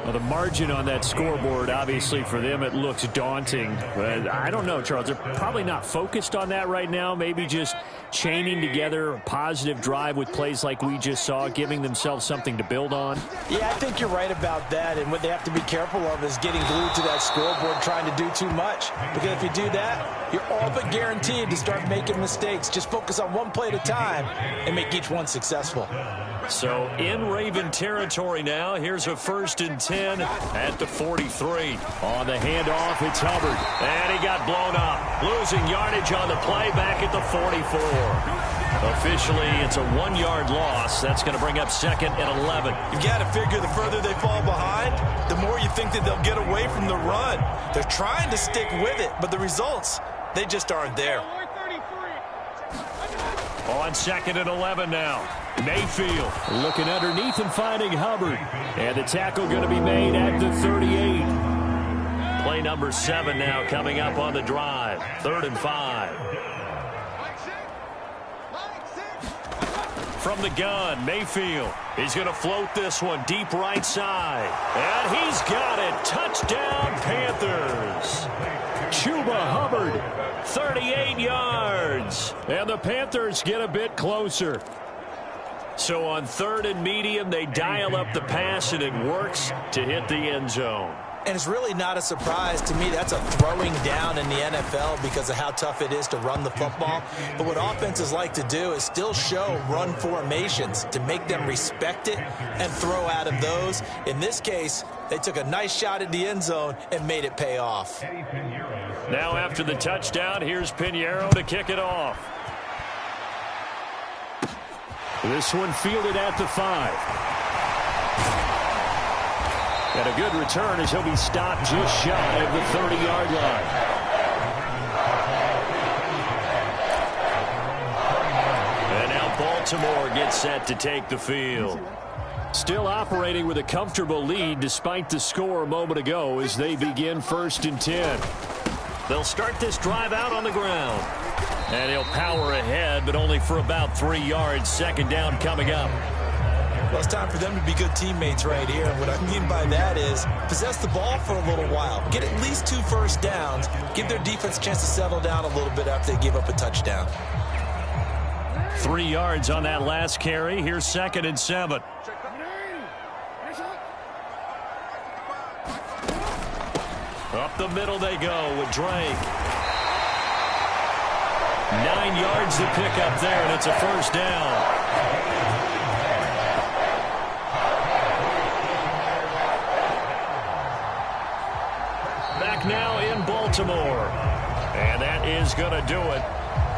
Well, the margin on that scoreboard, obviously, for them, it looks daunting. But I don't know, Charles. They're probably not focused on that right now. Maybe just chaining together a positive drive with plays like we just saw, giving themselves something to build on. Yeah, I think you're right about that. And what they have to be careful of is getting glued to that scoreboard, trying to do too much. Because if you do that, you're all but guaranteed to start making mistakes. Just focus on one play at a time and make each one successful. So in Raven territory now. Here's a 1st and 10 at the 43. On the handoff, it's Hubbard. And he got blown up. Losing yardage on the play back at the 44. Officially, it's a 1-yard loss. That's going to bring up 2nd and 11. You've got to figure the further they fall behind, the more you think that they'll get away from the run. They're trying to stick with it, but the results, they just aren't there. On 2nd and 11 now. Mayfield looking underneath and finding Hubbard. And the tackle going to be made at the 38. Play number 7 now coming up on the drive. 3rd and 5. From the gun, Mayfield. He's going to float this one deep right side. And he's got it. Touchdown, Panthers. Chuba Hubbard, 38 yards. And the Panthers get a bit closer. So on 3rd and medium, they dial up the pass, and it works to hit the end zone. And it's really not a surprise to me. That's a throwing down in the NFL because of how tough it is to run the football. But what offenses like to do is still show run formations to make them respect it and throw out of those. In this case, they took a nice shot at the end zone and made it pay off. Now after the touchdown, here's Pinheiro to kick it off. This one fielded at the 5. And a good return as he'll be stopped just shy of the 30-yard line. And now Baltimore gets set to take the field. Still operating with a comfortable lead despite the score a moment ago as they begin 1st and 10. They'll start this drive out on the ground. And he'll power ahead, but only for about 3 yards. 2nd down coming up. Well, it's time for them to be good teammates right here. And what I mean by that is possess the ball for a little while. Get at least 2 first downs. Give their defense a chance to settle down a little bit after they give up a touchdown. 3 yards on that last carry. Here's 2nd and 7. Up the middle they go with Drake. 9 yards to pick up there, and it's a first down. Back now in Baltimore. And that is going to do it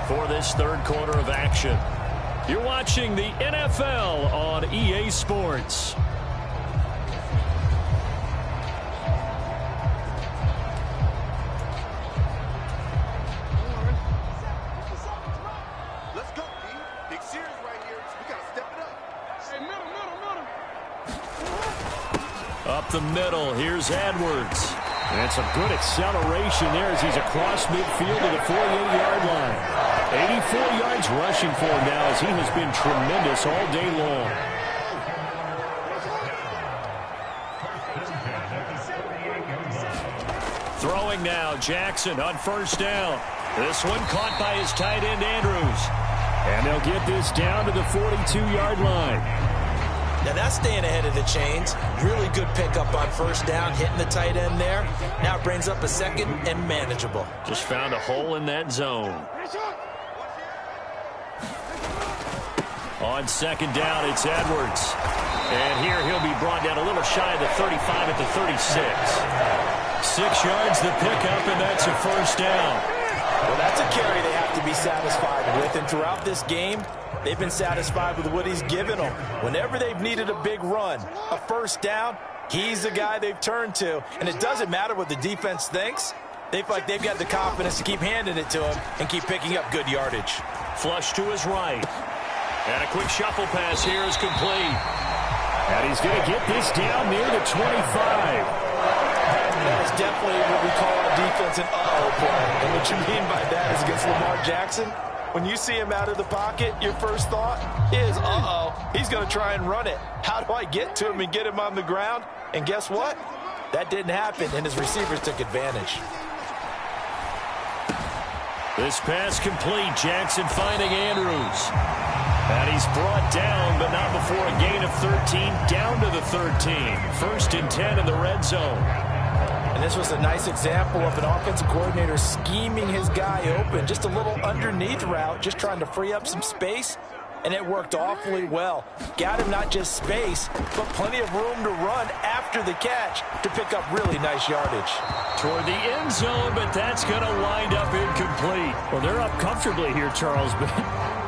for this 3rd quarter of action. You're watching the NFL on EA Sports. Up the middle, here's Edwards. And some good acceleration there as he's across midfield to the 48-yard line. 84 yards rushing for him now as he has been tremendous all day long. Throwing now, Jackson on 1st down. This one caught by his tight end, Andrews. And they'll get this down to the 42-yard line. Now that's staying ahead of the chains. Really good pickup on first down, hitting the tight end there. Now it brings up a second and manageable. Just found a hole in that zone. On second down, it's Edwards. And here he'll be brought down a little shy of the 35 at the 36. 6 yards the pickup, and that's a first down. Well, that's a carry they have to be satisfied with. And throughout this game, they've been satisfied with what he's given them. Whenever they've needed a big run, a first down, he's the guy they've turned to. And it doesn't matter what the defense thinks. They feel like they've got the confidence to keep handing it to him and keep picking up good yardage. Flush to his right. And a quick shuffle pass here is complete. And he's going to get this down near the 25. That is definitely what we call our defense an uh-oh play. And what you mean by that is against Lamar Jackson, when you see him out of the pocket, your first thought is, uh-oh, he's going to try and run it. How do I get to him and get him on the ground? And guess what? That didn't happen, and his receivers took advantage. This pass complete. Jackson finding Andrews. And he's brought down, but not before a gain of 13, down to the 13. First and 10 in the red zone. And this was a nice example of an offensive coordinator scheming his guy open. Just a little underneath route, just trying to free up some space. And it worked awfully well. Got him not just space, but plenty of room to run after the catch to pick up really nice yardage. Toward the end zone, but that's going to wind up incomplete. Well, they're up comfortably here, Charles, but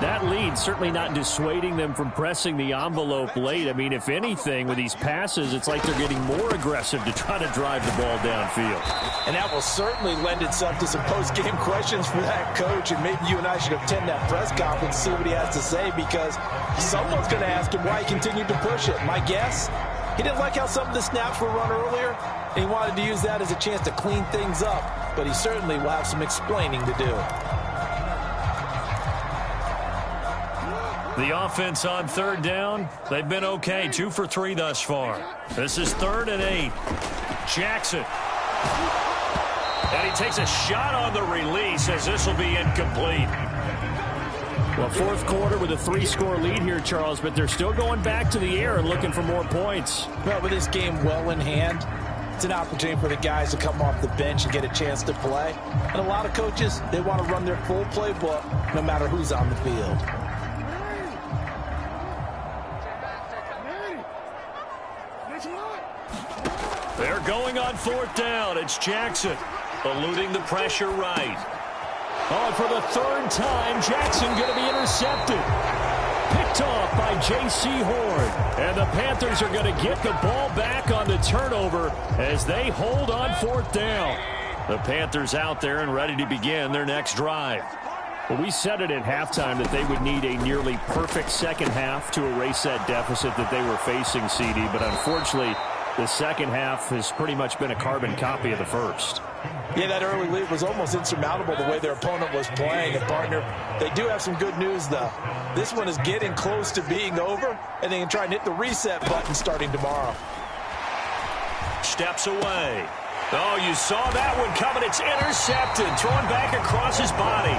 that lead certainly not dissuading them from pressing the envelope late. I mean, if anything, with these passes, it's like they're getting more aggressive to try to drive the ball downfield. And that will certainly lend itself to some post-game questions for that coach, and maybe you and I should attend that press conference and see what he has to say, because someone's going to ask him why he continued to push it. My guess, he didn't like how some of the snaps were run earlier, and he wanted to use that as a chance to clean things up, but he certainly will have some explaining to do. The offense on third down, they've been okay. 2 for 3 thus far. This is 3rd and 8. Jackson. And he takes a shot on the release as this will be incomplete. Well, fourth quarter with a 3-score lead here, Charles, but they're still going back to the air and looking for more points. Well, with this game well in hand, it's an opportunity for the guys to come off the bench and get a chance to play. And a lot of coaches, they want to run their full playbook no matter who's on the field. They're going on 4th down. It's Jackson eluding the pressure right. Oh, for the 3rd time, Jackson going to be intercepted. Picked off by J.C. Horn. And the Panthers are going to get the ball back on the turnover as they hold on 4th down. The Panthers out there and ready to begin their next drive. Well, we said it at halftime that they would need a nearly perfect second half to erase that deficit that they were facing, CD. But unfortunately, the second half has pretty much been a carbon copy of the first. Yeah, that early lead was almost insurmountable the way their opponent was playing. And, partner, they do have some good news, though. This one is getting close to being over, and they can try and hit the reset button starting tomorrow. Steps away. Oh, you saw that one coming. It's intercepted. Thrown back across his body.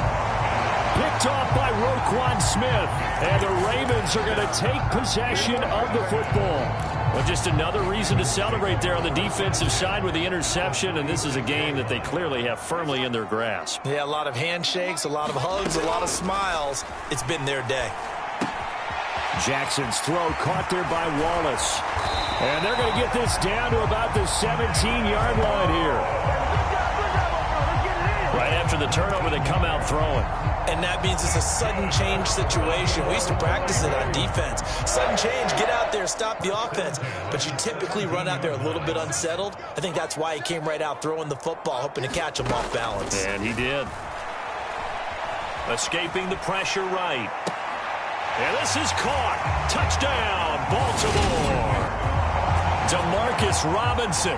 Picked off by Roquan Smith. And the Ravens are going to take possession of the football. Well, just another reason to celebrate there on the defensive side with the interception, and this is a game that they clearly have firmly in their grasp. Yeah, a lot of handshakes, a lot of hugs, a lot of smiles. It's been their day. Jackson's throw caught there by Wallace. And they're going to get this down to about the 17-yard line here. Right after the turnover, they come out throwing. And that means it's a sudden change situation. We used to practice it on defense. Sudden change, get out there, stop the offense. But you typically run out there a little bit unsettled. I think that's why he came right out throwing the football, hoping to catch him off balance. And he did. Escaping the pressure right. And this is caught. Touchdown, Baltimore. Demarcus Robinson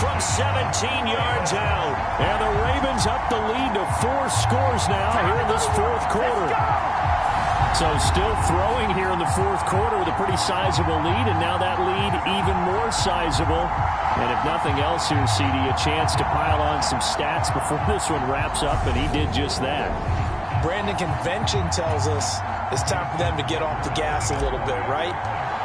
from 17 yards out. And the Ravens up the lead to 4 scores now here in this fourth quarter. So still throwing here in the fourth quarter with a pretty sizable lead, and now that lead even more sizable. And if nothing else here, CD, a chance to pile on some stats before this one wraps up, and he did just that. Brandon, convention tells us it's time for them to get off the gas a little bit, right?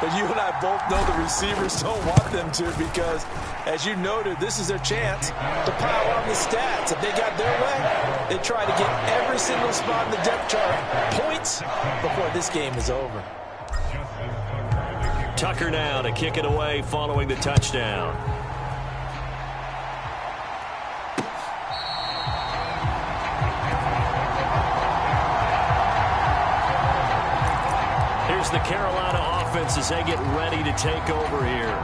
but you and I both know the receivers don't want them to because, as you noted, this is their chance to pile on the stats. If they got their way, they try to get every single spot in the depth chart points before this game is over. Tucker now to kick it away following the touchdown. Here's the Carolina offense as they get ready to take over here.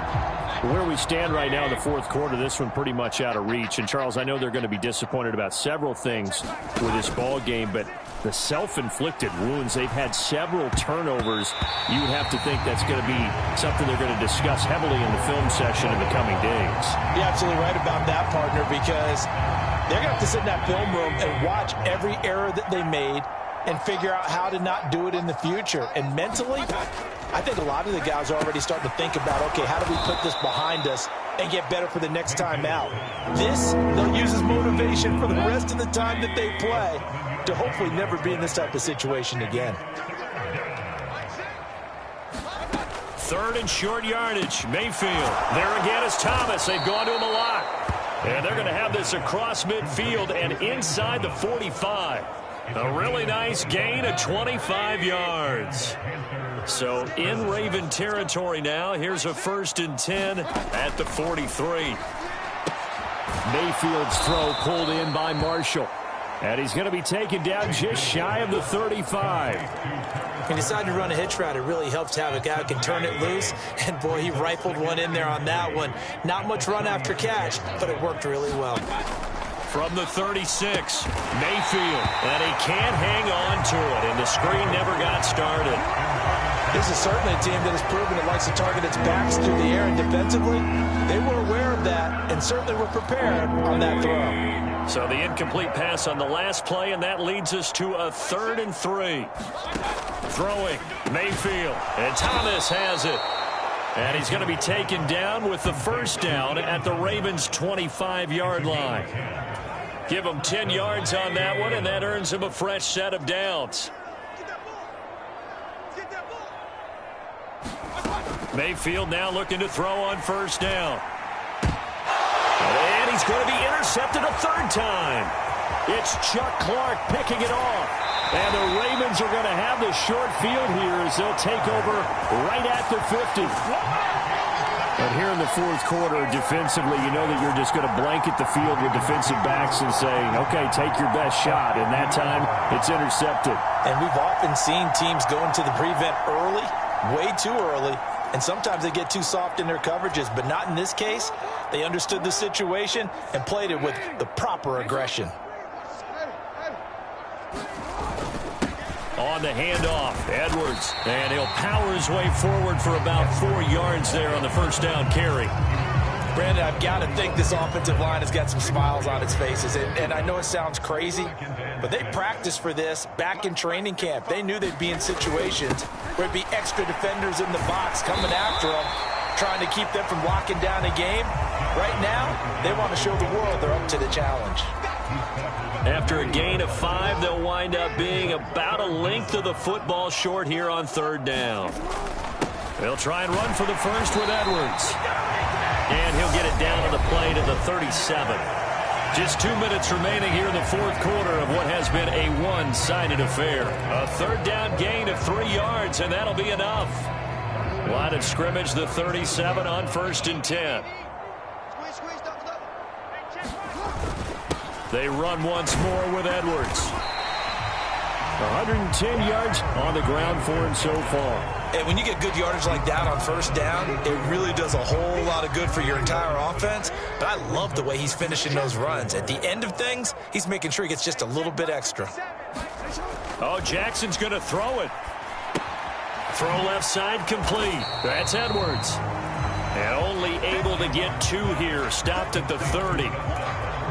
Where we stand right now in the fourth quarter, this one pretty much out of reach. And, Charles, I know they're going to be disappointed about several things with this ball game, but the self-inflicted wounds, they've had several turnovers. You would have to think that's going to be something they're going to discuss heavily in the film session in the coming days. You're absolutely right about that, partner, because they're going to have to sit in that film room and watch every error that they made and figure out how to not do it in the future. And mentally, I think a lot of the guys are already starting to think about, okay, how do we put this behind us and get better for the next time out? This, they'll use as motivation for the rest of the time that they play to hopefully never be in this type of situation again. Third and short yardage. Mayfield. There again is Thomas. They've gone to him a lot. And they're going to have this across midfield and inside the 45. A really nice gain of 25 yards. So in Raven territory now. Here's a 1st and 10 at the 43. Mayfield's throw pulled in by Marshall. And he's going to be taken down just shy of the 35. He decided to run a hitch route. It really helps to have a guy who can turn it loose. And, boy, he rifled one in there on that one. Not much run after catch, but it worked really well. From the 36, Mayfield, and he can't hang on to it, and the screen never got started. This is certainly a team that has proven it likes to target its backs through the air, and defensively, they were aware of that and certainly were prepared on that throw. So the incomplete pass on the last play, and that leads us to a 3rd and 3. Throwing, Mayfield, and Thomas has it. And he's going to be taken down with the 1st down at the Ravens' 25-yard line. Give him 10 yards on that one, and that earns him a fresh set of downs. Mayfield now looking to throw on 1st down. And he's going to be intercepted a 3rd time. It's Chuck Clark picking it off. And the Ravens are going to have the short field here as they'll take over right at the 50. But here in the fourth quarter, defensively, you know that you're just going to blanket the field with defensive backs and say, okay, take your best shot. And that time, it's intercepted. And we've often seen teams go into the prevent early, way too early, and sometimes they get too soft in their coverages. But not in this case. They understood the situation and played it with the proper aggression. On the handoff, Edwards, and he'll power his way forward for about 4 yards there on the 1st down carry. Brandon, I've got to think this offensive line has got some smiles on its faces, and I know it sounds crazy, but they practiced for this back in training camp. They knew they'd be in situations where it'd be extra defenders in the box coming after them, trying to keep them from locking down a game. Right now, they want to show the world they're up to the challenge. After a gain of 5, they'll wind up being about a length of the football short here on 3rd down. They'll try and run for the 1st with Edwards. And he'll get it down to the play to the 37. Just 2 minutes remaining here in the fourth quarter of what has been a one-sided affair. A 3rd down gain of 3 yards, and that'll be enough. Line of scrimmage, the 37 on 1st and 10. They run once more with Edwards. 110 yards on the ground for him so far. And when you get good yardage like that on 1st down, it really does a whole lot of good for your entire offense. But I love the way he's finishing those runs. At the end of things, he's making sure he gets just a little bit extra. Oh, Jackson's going to throw it. Throw left side complete. That's Edwards. And only able to get 2 here. Stopped at the 30.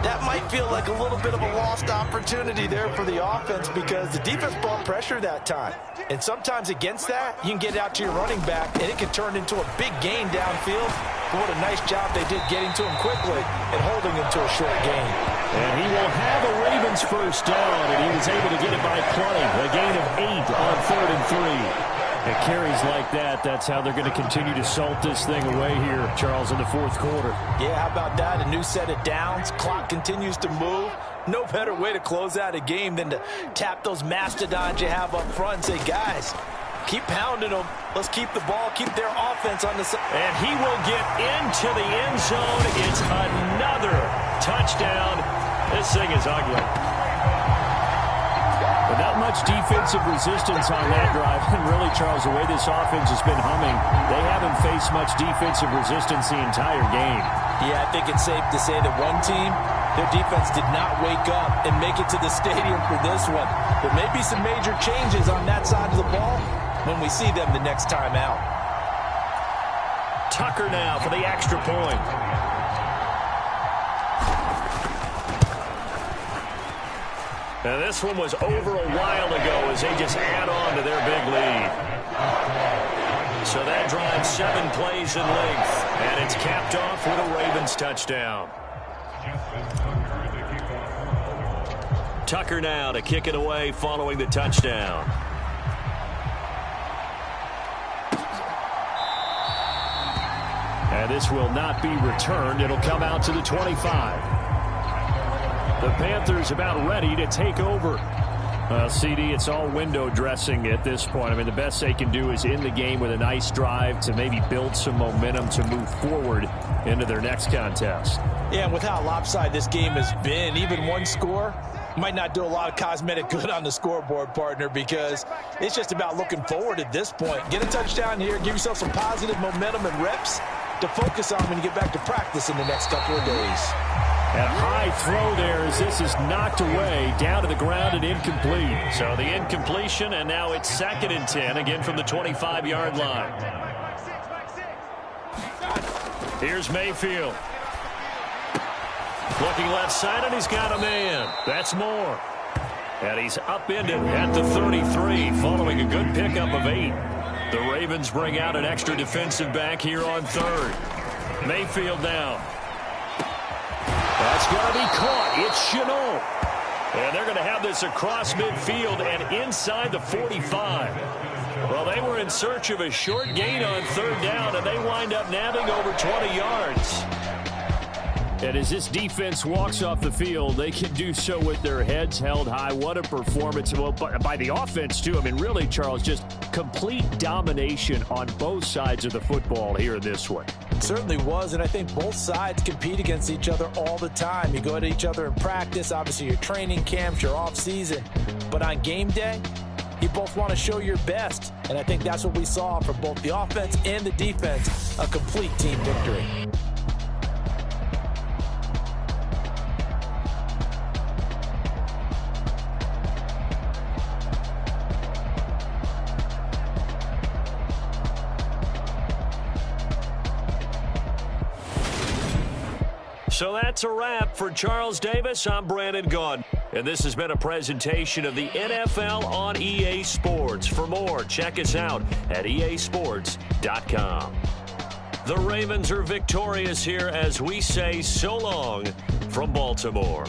That might feel like a little bit of a lost opportunity there for the offense because the defense brought pressure that time. And sometimes against that, you can get out to your running back, and it can turn into a big gain downfield. But what a nice job they did getting to him quickly and holding him to a short gain. And he will have a Ravens 1st down, and he was able to get it by plenty. A gain of 8 on 3rd and 3. It carries like that. That's how they're going to continue to salt this thing away here, Charles, in the fourth quarter. Yeah, how about that? A new set of downs. Clock continues to move. No better way to close out a game than to tap those mastodons you have up front and say, guys, keep pounding them. Let's keep the ball, keep their offense on the side. And he will get into the end zone. It's another touchdown. This thing is ugly. But not much defensive resistance on that drive. And really, Charles, the way this offense has been humming, they haven't faced much defensive resistance the entire game. Yeah, I think it's safe to say that one team, their defense did not wake up and make it to the stadium for this one. There may be some major changes on that side of the ball when we see them the next time out. Tucker now for the extra point. Now this one was over a while ago as they just add on to their big lead. So that drives 7 plays in length, and it's capped off with a Ravens touchdown. Tucker now to kick it away following the touchdown. And this will not be returned. It'll come out to the 25. The Panthers about ready to take over. CD, it's all window dressing at this point. I mean, the best they can do is end the game with a nice drive to maybe build some momentum to move forward into their next contest. Yeah, and with how lopsided this game has been, even one score might not do a lot of cosmetic good on the scoreboard, partner, because it's just about looking forward at this point. Get a touchdown here, give yourself some positive momentum and reps to focus on when you get back to practice in the next couple of days. A high throw there as this is knocked away, down to the ground and incomplete. So the incompletion, and now it's 2nd and 10, again from the 25-yard line. Here's Mayfield. Looking left side, and he's got a man. That's Moore. And he's upended at the 33, following a good pickup of 8. The Ravens bring out an extra defensive back here on 3rd. Mayfield now. That's going to be caught. It's Chenault. And they're going to have this across midfield and inside the 45. Well, they were in search of a short gain on 3rd down, and they wind up nabbing over 20 yards. And as this defense walks off the field, they can do so with their heads held high. What a performance. Well, by the offense, too. I mean, really, Charles, just complete domination on both sides of the football here in this one. It certainly was, and I think both sides compete against each other all the time. You go at each other in practice, obviously your training camps, your off-season. But on game day, you both want to show your best. And I think that's what we saw from both the offense and the defense, a complete team victory. So that's a wrap for Charles Davis. I'm Brandon Gaudin. And this has been a presentation of the NFL on EA Sports. For more, check us out at easports.com. The Ravens are victorious here as we say so long from Baltimore.